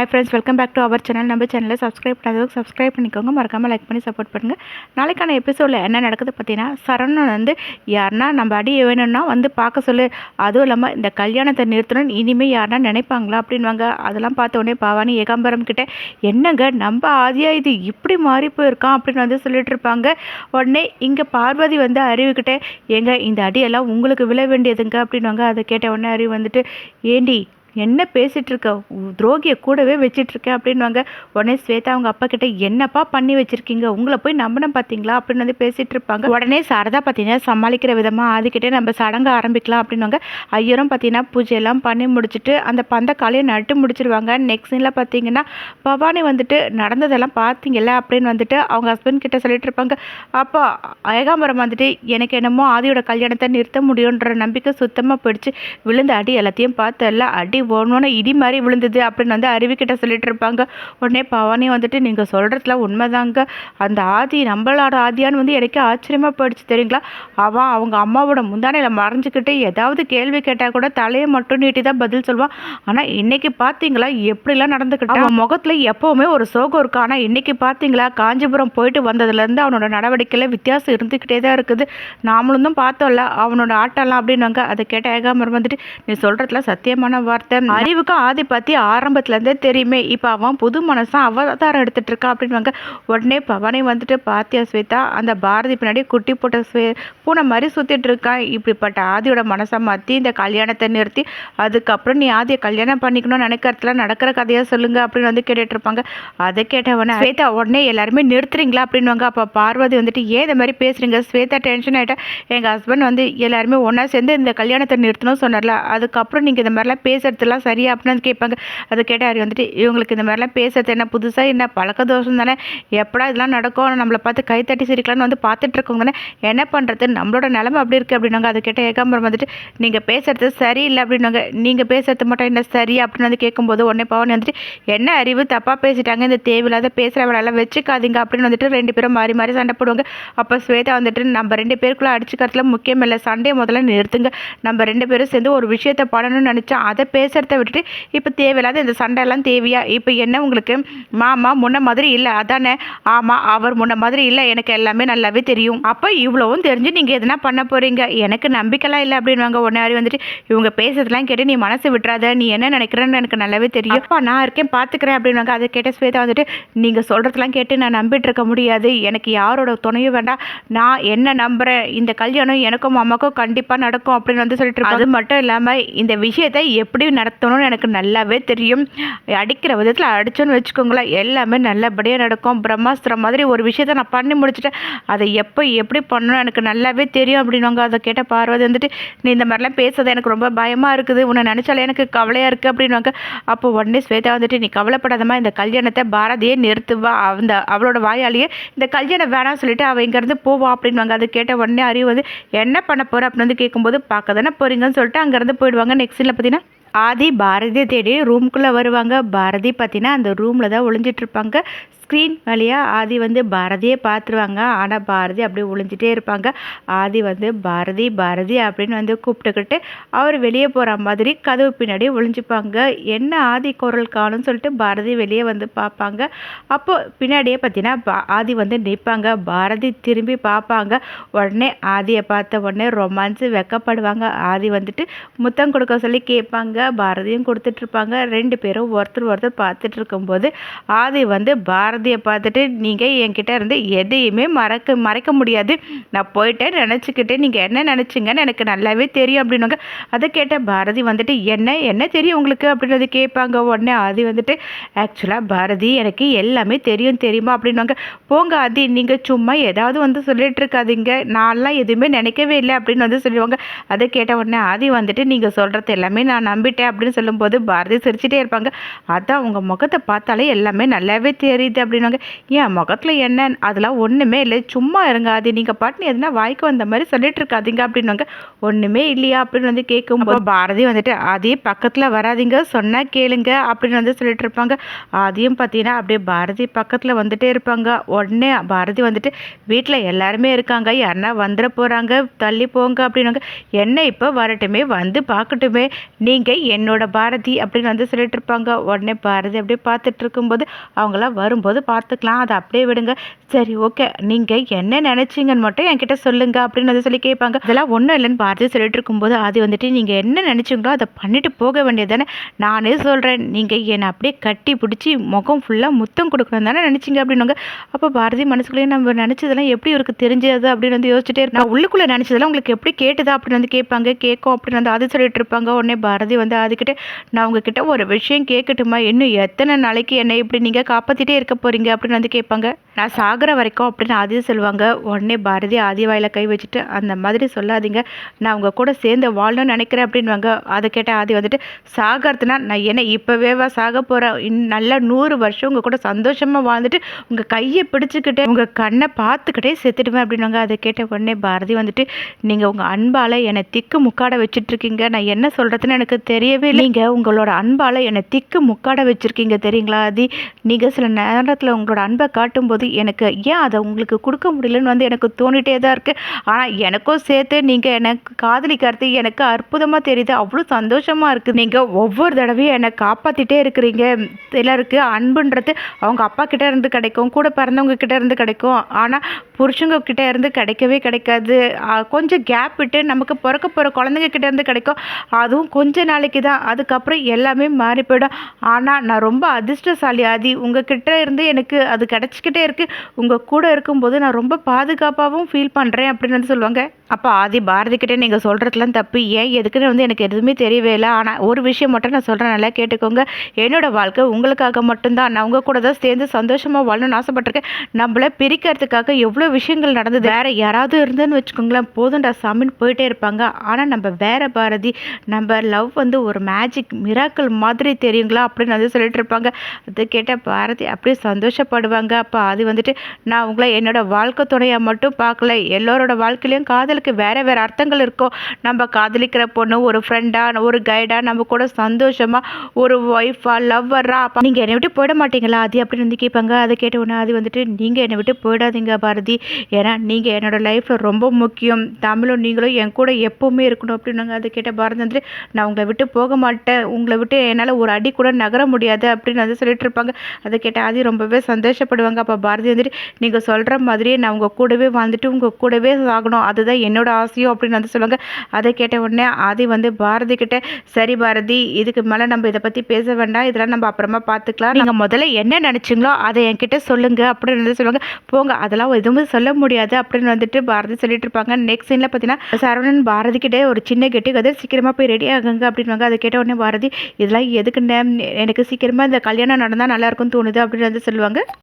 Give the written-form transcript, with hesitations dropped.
Hi friends, welcome back to our channel. நம்ம சேனலை subscribe பண்ணாதவங்க சப்ஸ்கிரைப் பண்ணிக்கோங்க, மறக்காமல் லைக் பண்ணி சப்போர்ட் பண்ணுங்கள். நாளைக்கான எபிசோடில் என்ன நடக்குது பார்த்தீங்கன்னா, சரவணன் வந்து யாருன்னா நம்ம அடி வேணும்னா வந்து பார்க்க சொல்லு, அதுவும் இல்லாமல் இந்த கல்யாணத்தை நிறுத்தணும் இனிமேல் யாருன்னா நினைப்பாங்களா அப்படின்வாங்க. அதெல்லாம் பார்த்த உடனே பவானி ஏகாம்பரம் கிட்டே என்னங்க நம்ம ஆதியா இது இப்படி மாறி போயிருக்கான் அப்படின்னு வந்து சொல்லிட்டு இருப்பாங்க. உடனே இங்கே பார்வதி வந்து அறிவுக்கிட்டே ஏங்க இந்த அடியெல்லாம் உங்களுக்கு விழ வேண்டியதுங்க அப்படின்வாங்க. அதை கேட்ட உடனே அறிவு வந்துட்டு ஏண்டி என்ன பேசிகிட்டு இருக்க, துரோகியை கூடவே வச்சிட்ருக்கேன் அப்படின்வாங்க. உடனே ஸ்வேதா அவங்க அப்பா கிட்ட என்னப்பா பண்ணி வச்சுருக்கீங்க, உங்களை போய் நம்பினேன் பார்த்தீங்களா அப்படின்னு வந்து பேசிகிட்டு இருப்பாங்க. உடனே சாரதா பார்த்தீங்கன்னா சமாளிக்கிற விதமாக ஆதிக்கிட்டே நம்ம சடங்கு ஆரம்பிக்கலாம் அப்படின்வாங்க. ஐயரும் பார்த்தீங்கன்னா பூஜையெல்லாம் பண்ணி முடிச்சுட்டு அந்த பந்தக்காலையை நட்டு முடிச்சிருவாங்க. நெக்ஸ்ட் சீனில் பார்த்தீங்கன்னா பவானி வந்துட்டு நடந்ததெல்லாம் பார்த்தீங்கல்ல அப்படின்னு வந்துட்டு அவங்க ஹஸ்பண்ட் கிட்ட சொல்லிட்டு இருப்பாங்க. அப்போ ஏகாம்பரம் வந்துட்டு எனக்கு என்னமோ ஆதியோட கல்யாணத்தை நிறுத்த முடியுன்ற நம்பிக்கை சுத்தமாக போயிடுச்சு, விழுந்த அடி எல்லாத்தையும் பார்த்து எல்லாம் அடி ஒன்று இடி மாதிரி விழுந்தது அப்படின்னு வந்து அறிவிக்கிட்ட சொல்லிட்டு இருப்பாங்க. உடனே பவானி வந்துட்டு நீங்கள் சொல்கிறதுல உண்மைதாங்க, அந்த ஆதி நம்மளோட ஆதியான்னு வந்து எனக்கு ஆச்சரியமாக போயிடுச்சு தெரியுங்களா. அவன் அவங்க அம்மாவோட முந்தானையில் மறைஞ்சிக்கிட்டு ஏதாவது கேள்வி கேட்டால் கூட தலையை மட்டும் நீட்டி தான் பதில் சொல்லுவான். ஆனால் இன்னைக்கு பார்த்தீங்களா எப்படிலாம் நடந்துக்கிட்டான், அவன் முகத்தில் எப்போவுமே ஒரு சோகம் இருக்கு. ஆனால் இன்னைக்கு பார்த்தீங்களா காஞ்சிபுரம் போயிட்டு வந்ததுலேருந்து அவனோட நடவடிக்கையில் வித்தியாசம் இருந்துக்கிட்டே தான் இருக்குது. நாமளும் தான் பார்த்தோம்ல அவனோட ஆட்டம்லாம் அப்படின்வாங்க. அதை கேட்ட ஏகாம்பரம் வந்துட்டு நீ சொல்கிறதுல சத்தியமான வார்த்தை, அறிவுக்கு ஆதி பற்றி ஆரம்பத்துலேருந்தே தெரியுமே, இப்போ அவன் புது மனசாக அவதாரம் எடுத்துகிட்டு இருக்கா அப்படின்வாங்க. உடனே பவானி வந்துட்டு பாத்தியா ஸ்வேதா, அந்த பாரதி பின்னாடி குட்டி போட்ட பூனை மாதிரி சுற்றிட்டு இருக்கான், இப்படிப்பட்ட ஆதியோட மனசை மாற்றி இந்த கல்யாணத்தை நிறுத்தி அதுக்கப்புறம் நீ ஆதியை கல்யாணம் பண்ணிக்கணும்னு நினைக்கிறதுல நடக்கிற கதையாக சொல்லுங்க அப்படின்னு வந்து கேட்டுட்டு இருப்பாங்க. அதை கேட்டவொடனே ஸ்வேதா உடனே எல்லாருமே நிறுத்துறீங்களா அப்படின்வாங்க. அப்போ பார்வதி வந்துட்டு ஏன் இந்த மாதிரி பேசுறீங்க, ஸ்வேதா டென்ஷன் ஆகிட்டா, எங்கள் ஹஸ்பண்ட் வந்து எல்லாருமே ஒன்றா சேர்ந்து இந்த கல்யாணத்தை நிறுத்தணும் சொன்னார்ல, அதுக்கப்புறம் நீங்கள் இந்த மாதிரிலாம் பேசுறதுலாம் சரியா அப்படின்னு கேட்பாங்க. அதை கேட்டார் வந்துட்டு இவங்களுக்கு இந்த மாதிரிலாம் பேசுறது என்ன புதுசாக, என்ன பழக்க தோஷம் தானே, எப்படா இதெல்லாம் நடக்கும், நம்மளை பார்த்து கை தட்டி சிரிக்கலாம்னு வந்து பார்த்துட்டு இருக்கோங்க தானே, என்ன பண்ணுறது நம்மளோட நிலைமை அப்படி இருக்குது அப்படின்னாங்க. அதை கேட்ட ஏகாம்பரம் வந்துட்டு நீங்கள் பேசுறது சரியில்லை அப்படின்னாங்க. நீங்கள் பேசுறது மட்டும் என்ன சரி அப்படின்னு வந்து கேட்கும்போது உடனே பவன் வந்துட்டு என்ன அறிவு தப்பாக பேசிட்டாங்க, இந்த தேவையில்லாத பேசுகிற வேலையெல்லாம் வச்சுக்காதீங்க அப்படின்னு வந்துட்டு ரெண்டு பேரும் மாறி மாறி சண்டை போடுவாங்க. அப்போ ஸ்வேதா வந்துட்டு நம்ம ரெண்டு பேருக்குள்ளே அடிச்சுக்கிறதுல முக்கியம் இல்லை, சண்டையை முதல்ல நிறுத்துங்க, நம்ம ரெண்டு பேரும் சேர்ந்து ஒரு விஷயத்தை பண்ணணும்னு நினச்சா அதை பேசுகிறத விட்டுட்டு இப்போ தேவையில்லாத இந்த சண்டையெல்லாம் தேவையா, இப்போ என்ன உங்களுக்கு மாமா முன்ன மாதிரி இல்லை அதானே, ஆமாம் அவர் முன்ன மாதிரி இல்லை எனக்கு எல்லாமே நல்லாவே தெரியும், அப்போ இவ்வளவும் தெரிஞ்சு நீங்கள் எதனா பண்ண போகிறீங்க, எனக்கு நம்பிக்கைலாம் இல்லை அப்படின்வாங்க. உடனே வந்துட்டு இவங்க பேசுறதுலாம் கேட்டு நீ மனசு விட்டுறாத, நீ என்ன நினைக்கிறேன்னு எனக்கு நல்லாவே தெரியும், அப்பா நான் இருக்கேன் பார்த்துக்கிறேன் அப்படின்வாங்க. அதை கேட்ட ஸ்வேதா வந்துட்டு நீங்கள் சொல்கிறதுலாம் கேட்டு நான் நம்பிட்டு இருக்க முடியாது, எனக்கு யாரோட துணையும் வேண்டாம், நான் என்ன நம்புகிறேன், இந்த கல்யாணம் எனக்கும் அம்மாக்கும் கண்டிப்பாக நடக்கும் அப்படின்னு வந்து சொல்லிட்டு இருக்கேன். அது மட்டும் இல்லாமல் இந்த விஷயத்தை எப்படி நடத்தணும்னு எனக்கு நல்லாவே தெரியும், அடிக்கிற விதத்தில் அடிச்சோன்னு வச்சுக்கோங்களேன் எல்லாமே நல்லபடியாக நடக்கும், பிரம்மாஸ்திரம் மாதிரி ஒரு விஷயத்த நான் பண்ணி முடிச்சுட்டேன், அதை எப்போ எப்படி பண்ணணும் எனக்கு நல்லாவே தெரியும் அப்படின்வாங்க. அதை கேட்ட பார்வதி வந்துட்டு நீ இந்த மாதிரிலாம் பேசுறது எனக்கு ரொம்ப பயமாக இருக்குது, உன்னை நினச்சாலே எனக்கு கவலையாக இருக்குது அப்படின்வாங்க. அப்போ உடனே ஸ்வேதா வந்துட்டு நீ கவலைப்படாதமா, இந்த கல்யாணத்தை பாரதியே நிறுத்துவா, அவளோட வாயாலேயே இந்த கல்யாணம் வேணாம் சொல்லிட்டு அவள் இங்கேருந்து போவா அப்படின்வாங்க. அதை கேட்ட உடனே அறிவு வந்து என்ன பண்ண போகிற அப்படின்னு வந்து கேட்கும்போது பார்க்க தானே போகிறீங்கன்னு சொல்லிட்டு அங்கேருந்து போயிடுவாங்க. நெக்ஸ்ட்டில் பார்த்தீங்கன்னா ஆதி பாரதியை தேடி ரூம்குள்ளே வருவாங்க. பாரதி பார்த்தீங்கன்னா அந்த ரூமில் தான் ஒளிஞ்சிட்ருப்பாங்க. ஸ்க்ரீன் வழியாக ஆதி வந்து பாரதியை பார்த்துருவாங்க. ஆனால் பாரதி அப்படியே ஒளிஞ்சிட்டே இருப்பாங்க. ஆதி வந்து பாரதி பாரதி அப்படின்னு வந்து கூப்பிட்டுக்கிட்டு அவர் வெளியே போகிற மாதிரி கதவு பின்னாடி ஒளிஞ்சிப்பாங்க. என்ன ஆதி குரல் காணும்னு சொல்லிட்டு பாரதி வெளியே வந்து பார்ப்பாங்க. அப்போது பின்னாடியே பார்த்தீங்கன்னா ஆதி வந்து நிற்பாங்க. பாரதி திரும்பி பார்ப்பாங்க. உடனே ஆதியை பார்த்த உடனே ரொமான்ஸு வெக்கப்படுவாங்க. ஆதி வந்துட்டு முத்தம் கொடுக்க சொல்லி கேட்பாங்க. பாரதியும் கொடுத்துட்ருப்பாங்க. ரெண்டு பேரும் ஒருத்தர் ஒருத்தர் பார்த்துட்டு இருக்கும்போது ஆதி வந்து பாரதியை பார்த்துட்டு நீங்கள் என்கிட்ட இருந்து எதையுமே மறைக்க முடியாது, நான் போயிட்டேன் நினச்சிக்கிட்டு நீங்கள் என்ன நினச்சிங்கன்னு எனக்கு நல்லாவே தெரியும் அப்படின்னுவாங்க. அதை கேட்ட பாரதி வந்துட்டு என்ன தெரியும் உங்களுக்கு அப்படின்றது கேட்பாங்க. உடனே ஆதி வந்துட்டு ஆக்சுவலாக பாரதி எனக்கு எல்லாமே தெரியும் தெரியுமா அப்படின்வாங்க. போங்க ஆதி நீங்கள் சும்மா ஏதாவது வந்து சொல்லிட்டு இருக்காதீங்க, நான்லாம் எதுவுமே நினைக்கவே இல்லை அப்படின்னு வந்து சொல்லுவாங்க. அதை கேட்ட உடனே ஆதி வந்துட்டு நீங்கள் சொல்கிறது எல்லாமே நான் நம்பிட்டேன் அப்படின்னு சொல்லும்போது பாரதி சிரிச்சிட்டே இருப்பாங்க. அதான் உங்கள் முகத்தை பார்த்தாலே எல்லாமே நல்லாவே தெரியுது அப்படின்னாங்க. என் முகத்தில் என்ன அதெல்லாம் ஒன்றுமே இல்லை, சும்மா இருங்க ஆதி, நீங்கள் பாட்டுன்னு எதுனா வாய்க்கு வந்த மாதிரி சொல்லிட்டு இருக்காதீங்க அப்படின்னாங்க. ஒன்றுமே இல்லையா அப்படின்னு வந்து கேட்கும்போது பாரதி வந்துட்டு அதே பக்கத்தில் வராதிங்க, சொன்னால் கேளுங்க அப்படின்னு வந்து சொல்லிட்டு இருப்பாங்க. அதையும் பார்த்தீங்கன்னா அப்படியே பாரதி பக்கத்தில் வந்துட்டே இருப்பாங்க. உடனே பாரதி வந்துட்டு வீட்டில் எல்லாருமே இருக்காங்க, யாருன்னா வந்துட போகிறாங்க, தள்ளி போங்க அப்படின்னாங்க. என்ன இப்போ வரட்டுமே, வந்து பார்க்கட்டுமே, நீங்கள் என்னோட பாரதி அப்படின்னு வந்து சொல்லிட்டு இருப்பாங்க. உடனே பாரதி அப்படியே பார்த்துட்டு இருக்கும்போது அவங்களாம் வரும்போது பார்த்துக்கலாம், அதை அப்படியே விடுங்க, சரி ஓகே நீங்கள் என்ன நினச்சிங்கன்னு மட்டும் என்கிட்ட சொல்லுங்க அப்படின்னு வந்து சொல்லி கேட்பாங்க. இதெல்லாம் ஒன்றும் இல்லைன்னு பாரதி சொல்லிட்டு இருக்கும்போது அது வந்துட்டு நீங்கள் என்ன நினச்சிங்களோ அதை பண்ணிட்டு போக வேண்டியது தானே, நானே சொல்கிறேன், நீங்கள் என்னை அப்படியே கட்டி பிடிச்சி முகம் ஃபுல்லாக முத்தம் கொடுக்கணும் தானே நினச்சிங்க அப்படின்னாங்க. அப்போ பாரதி மனசுக்குள்ளேயே நம்ம நினச்சதெல்லாம் எப்படி இவருக்கு தெரிஞ்சது அப்படின்னு வந்து யோசிச்சுட்டே நான் உள்ளுக்குள்ளே நினச்சதெல்லாம் உங்களுக்கு எப்படி கேட்டுதா அப்படின்னு வந்து கேட்பாங்க. கேட்கும் அப்படின்னு வந்து அது சொல்லிட்டு இருப்பாங்க. உடனே பாரதி வந்து அதுக்கிட்ட நான் உங்ககிட்ட ஒரு விஷயம் கேட்கட்டுமா, இன்னும் எத்தனை நாளைக்கு என்னை இப்படி நீங்கள் காப்பாற்றிட்டே இருக்க போகிறீங்க அப்படின்னு வந்து கேட்பாங்க. நான் சாகிற வரைக்கும் அப்படின்னு ஆதி சொல்லுவாங்க. உடனே பாரதி ஆதி வாயில கை வச்சுட்டு அந்த மாதிரி சொல்லாதீங்க, நான் உங்கள் கூட சேர்ந்து வாழணும்னு நினைக்கிறேன் அப்படின்வாங்க. அதை கேட்ட ஆதி வந்துட்டு சாகிறதுனா நான் என்ன இப்போவேவா சாக போகிறேன், நல்லா 100 வருஷம் உங்கள் கூட சந்தோஷமாக வாழ்ந்துட்டு உங்கள் கையை பிடிச்சிக்கிட்டே உங்கள் கண்ணை பார்த்துக்கிட்டே செத்துடுவேன் அப்படின்வாங்க. அதை கேட்ட உடனே பாரதி வந்துட்டு நீங்கள் உங்கள் அன்பால் என்னை திக்கு முக்காட வச்சுட்ருக்கீங்க, நான் என்ன சொல்கிறதுன்னு எனக்கு தெரியவே இல்லை, நீங்கள் உங்களோட அன்பால் என்னை திக்கு முக்காட வச்சுருக்கீங்க தெரியுங்களா ஆதி, நீங்கள் சில நேரத்தில் உங்களோட அன்பை காட்டும்போது எனக்கு ஏன் அதை உங்களுக்கு கொடுக்க முடியலன்னு வந்து எனக்கு தோணிட்டே தான் இருக்குது. ஆனால் எனக்கும் சேர்த்து நீங்கள் எனக்கு காதலிக்கிறது எனக்கு அற்புதமாக தெரியுது, அவ்வளோ சந்தோஷமாக இருக்குது, நீங்கள் ஒவ்வொரு தடவையும் என்னை காப்பாற்றிட்டே இருக்கிறீங்க. சிலருக்கு அன்புன்றது அவங்க அப்பா கிட்டே இருந்து கிடைக்கும், கூட பிறந்தவங்க கிட்டே இருந்து கிடைக்கும், ஆனால் புருஷங்க கிட்டே இருந்து கிடைக்கவே கிடைக்காது. கொஞ்சம் கேப் விட்டு நமக்கு பிறக்க போகிற குழந்தைங்க கிட்டே இருந்து கிடைக்கும், அதுவும் கொஞ்ச நாளைக்கு தான், அதுக்கப்புறம் எல்லாமே மாறி போயிடும். ஆனால் நான் ரொம்ப அதிர்ஷ்டசாலி ஆதி, உங்கள் கிட்ட இருந்து எனக்கு அது கிடச்சிக்கிட்டே இருக்குது, உங்கள் கூட இருக்கும்போது நான் ரொம்ப பாதுகாப்பாகவும் ஃபீல் பண்ணுறேன் அப்படின்னு வந்து சொல்லுவாங்க. அப்போ ஆதி பாரதி கிட்டே நீங்கள் சொல்கிறதுலாம் தப்பு, ஏன் எதுக்குன்னு வந்து எனக்கு எதுவுமே தெரியவே இல்லை, ஆனால் ஒரு விஷயம் மட்டும் நான் சொல்கிறேன், நல்லா கேட்டுக்கோங்க, என்னோட வாழ்க்கை உங்களுக்காக மட்டும்தான், நான் உங்கள் கூட தான் சேர்ந்து சந்தோஷமாக வாழணும்னு ஆசைப்பட்டிருக்கேன், நம்மளை பிரிக்கிறதுக்காக எவ்வளோ விஷயங்கள் நடந்தது, வேறு யாராவது இருந்தேன்னு வச்சுக்கோங்களேன் போதும்டா சாமின்னு போயிட்டே இருப்பாங்க, ஆனால் நம்ம வேற பாரதி, நம்ம லவ் வந்து ஒரு மேஜிக் மிராக்கிள் மாதிரி தெரியுங்களா அப்படின்னு வந்து சொல்லிட்டு இருப்பாங்க. அது கேட்ட பாரதி அப்படியே சந்தோஷப்படுவாங்க. அப்போ அது வந்துட்டு நான் உங்களை என்னோட வாழ்க்கை துணையை மட்டும் பார்க்கல, எல்லோரோட வாழ்க்கையிலையும் காதலுக்கு வேற வேற அர்த்தங்கள் இருக்கும், நம்ம காதலிக்கிற பொண்ணு ஒரு ஃப்ரெண்டா ஒரு கைடா நம்ம கூட சந்தோஷமா ஒரு ஒய்ஃபா லவ்வரா, நீங்கள் என்னை விட்டு போயிட மாட்டீங்களா ஆதி அப்படின்னு வந்து கேட்பாங்க. அதை கேட்ட உடனே அது வந்துட்டு நீங்கள் என்னை விட்டு போயிடாதீங்க பாரதி, ஏன்னா நீங்கள் என்னோட லைஃப்பில் ரொம்ப முக்கியம், தமிழும் நீங்களும் என் கூட எப்போவுமே இருக்கணும் அப்படின்னாங்க. அதை கேட்ட பாரதி வந்துட்டு நான் உங்களை விட்டு போக மாட்டேன், உங்களை விட்டு என்னால் ஒரு அடி கூட நகர முடியாது அப்படின்னு வந்து சொல்லிட்டு இருப்பாங்க. அதை கேட்ட ஆதி ரொம்பவே சந்தோஷப்படுவாங்க. அப்போ பாரதி வந்துட்டு நீங்கள் சொல்கிற மாதிரியே நான் உங்கள் கூடவே வாழ்ந்துட்டு உங்கள் கூடவே சாகணும், அதுதான் என்னோட ஆசையும் அப்படின்னு வந்து சொல்லுவாங்க. அதை கேட்ட உடனே ஆதி வந்து பாரதி கிட்ட சரி பாரதி, இதுக்கு மேலே நம்ம இதை பற்றி பேச வேண்டாம், இதெல்லாம் நம்ம அப்புறமா பார்த்துக்கலாம், நீங்கள் முதல்ல என்ன நினச்சிங்களோ அதை என்கிட்ட சொல்லுங்க அப்படின்னு வந்து சொல்லுவாங்க. போங்க அதெல்லாம் எதுவுமே சொல்ல முடியாது அப்படின்னு வந்துட்டு பாரதி சொல்லிட்டு இருப்பாங்க. நெக்ஸ்ட் சீனில் பார்த்தீங்கன்னா சரவணன் பாரதி கிட்டே ஒரு சின்ன கெட்டு கதை சீக்கிரமாக போய் ரெடி ஆகுங்க அப்படின்வாங்க. அதை கேட்ட உடனே பாரதி இதெல்லாம் எதுக்குன்னு எனக்கு சீக்கிரமாக இந்த கல்யாணம் நடந்தால் நல்லா இருக்கும்னு தோணுது அப்படின்னு வந்து சொல்லுவாங்க.